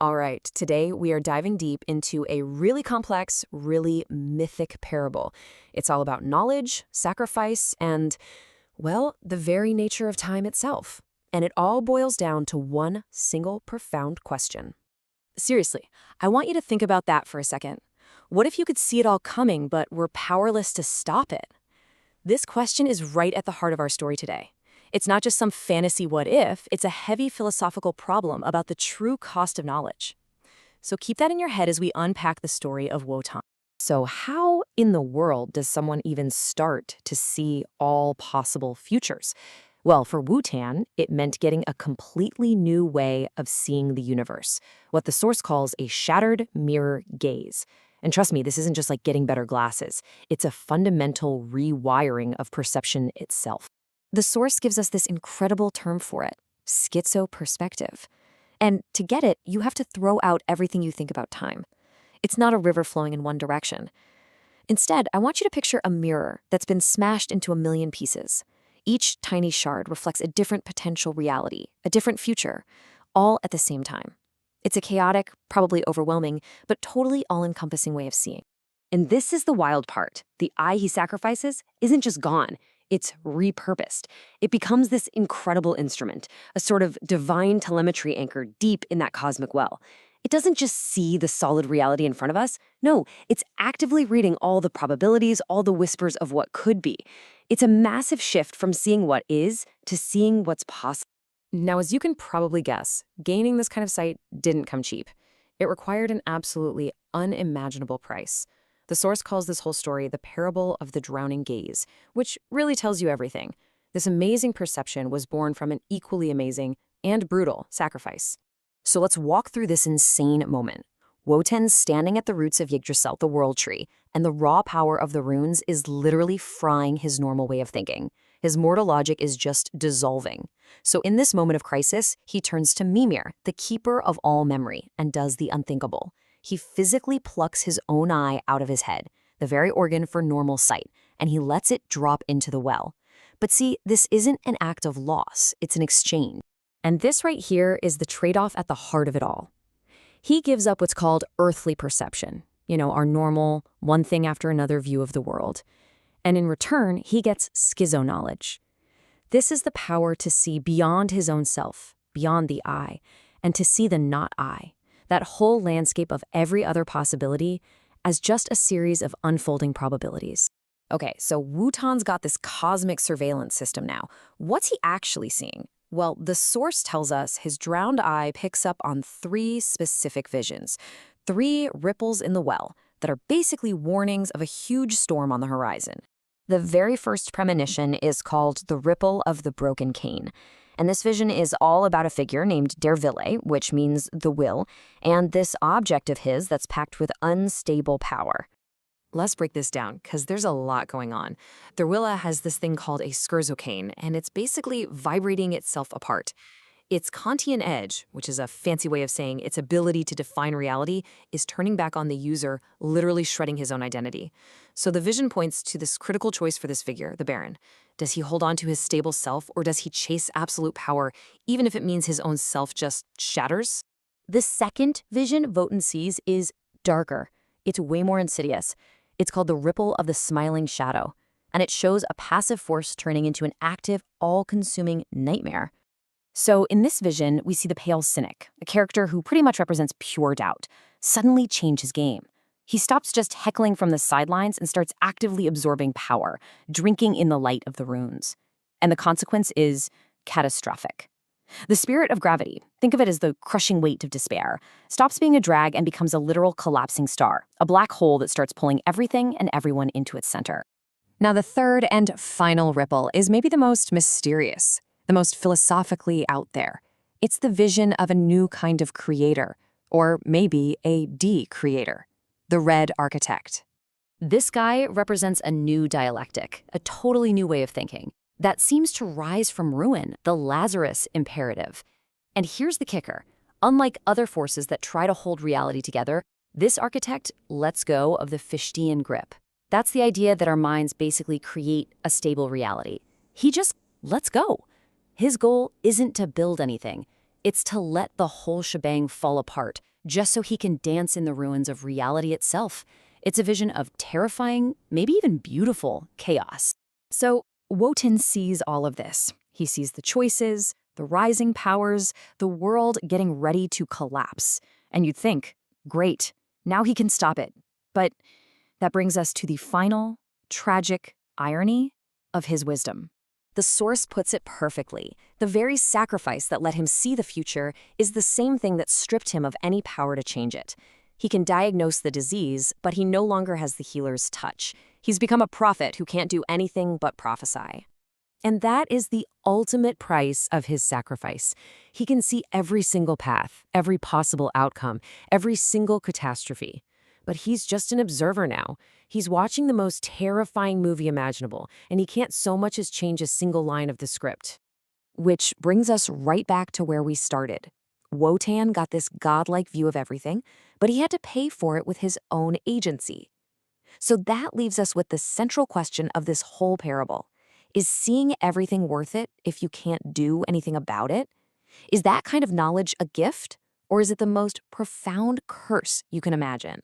All right, today we are diving deep into a really complex, really mythic parable. It's all about knowledge, sacrifice, and, well, the very nature of time itself. And it all boils down to one single profound question. Seriously, I want you to think about that for a second. What if you could see it all coming, but were powerless to stop it? This question is right at the heart of our story today. It's not just some fantasy what if, it's a heavy philosophical problem about the true cost of knowledge. So keep that in your head as we unpack the story of Wotan. So how in the world does someone even start to see all possible futures? Well, for Wotan, it meant getting a completely new way of seeing the universe, what the source calls a shattered mirror gaze. And trust me, this isn't just like getting better glasses. It's a fundamental rewiring of perception itself. The source gives us this incredible term for it, schizoperspective. And to get it, you have to throw out everything you think about time. It's not a river flowing in one direction. Instead, I want you to picture a mirror that's been smashed into a million pieces. Each tiny shard reflects a different potential reality, a different future, all at the same time. It's a chaotic, probably overwhelming, but totally all-encompassing way of seeing. And this is the wild part. The eye he sacrifices isn't just gone. It's repurposed. It becomes this incredible instrument, a sort of divine telemetry anchor deep in that cosmic well. It doesn't just see the solid reality in front of us. No, it's actively reading all the probabilities, all the whispers of what could be. It's a massive shift from seeing what is to seeing what's possible. Now, as you can probably guess, gaining this kind of sight didn't come cheap. It required an absolutely unimaginable price. The source calls this whole story the parable of the drowning gaze, which really tells you everything. This amazing perception was born from an equally amazing and brutal sacrifice. So let's walk through this insane moment. Wotan's standing at the roots of Yggdrasil, the world tree, and the raw power of the runes is literally frying his normal way of thinking. His mortal logic is just dissolving. So in this moment of crisis, he turns to Mimir, the keeper of all memory, and does the unthinkable. He physically plucks his own eye out of his head, the very organ for normal sight, and he lets it drop into the well. But see, this isn't an act of loss, it's an exchange. And this right here is the trade-off at the heart of it all. He gives up what's called earthly perception, our normal, one thing after another view of the world. And in return, he gets schizo-knowledge. This is the power to see beyond his own self, beyond the I, and to see the not I, that whole landscape of every other possibility as just a series of unfolding probabilities. Okay, so Wotan's got this cosmic surveillance system now. What's he actually seeing? Well, the source tells us his drowned eye picks up on 3 specific visions, 3 ripples in the well that are basically warnings of a huge storm on the horizon. The very first premonition is called the ripple of the broken cane. And this vision is all about a figure named Der Wille, which means the will, and this object of his that's packed with unstable power. Let's break this down, because there's a lot going on. Der Wille has this thing called a schizocaine, and it's basically vibrating itself apart. Its Kantian edge, which is a fancy way of saying its ability to define reality, is turning back on the user, literally shredding his own identity. So the vision points to this critical choice for this figure, the Baron. Does he hold on to his stable self, or does he chase absolute power, even if it means his own self just shatters? The second vision Wotan sees is darker. It's way more insidious. It's called the ripple of the smiling shadow, and it shows a passive force turning into an active, all-consuming nightmare. So in this vision, we see the pale cynic, a character who pretty much represents pure doubt, suddenly change his game. He stops just heckling from the sidelines and starts actively absorbing power, drinking in the light of the runes. And the consequence is catastrophic. The spirit of gravity, think of it as the crushing weight of despair, stops being a drag and becomes a literal collapsing star, a black hole that starts pulling everything and everyone into its center. Now, the third and final ripple is maybe the most mysterious, the most philosophically out there. It's the vision of a new kind of creator, or maybe a de-creator, the Red Architect. This guy represents a new dialectic, a totally new way of thinking, that seems to rise from ruin, the Lazarus imperative. And here's the kicker. Unlike other forces that try to hold reality together, this architect lets go of the Fichtean grip. That's the idea that our minds basically create a stable reality. He just lets go. His goal isn't to build anything. It's to let the whole shebang fall apart, just so he can dance in the ruins of reality itself. It's a vision of terrifying, maybe even beautiful, chaos. So Wotan sees all of this. He sees the choices, the rising powers, the world getting ready to collapse. And you'd think, great, now he can stop it. But that brings us to the final, tragic irony of his wisdom. The source puts it perfectly. The very sacrifice that let him see the future is the same thing that stripped him of any power to change it. He can diagnose the disease, but he no longer has the healer's touch. He's become a prophet who can't do anything but prophesy. And that is the ultimate price of his sacrifice. He can see every single path, every possible outcome, every single catastrophe. But he's just an observer now. He's watching the most terrifying movie imaginable, and he can't so much as change a single line of the script. Which brings us right back to where we started. Wotan got this godlike view of everything, but he had to pay for it with his own agency. So that leaves us with the central question of this whole parable. Is seeing everything worth it if you can't do anything about it? Is that kind of knowledge a gift, or is it the most profound curse you can imagine?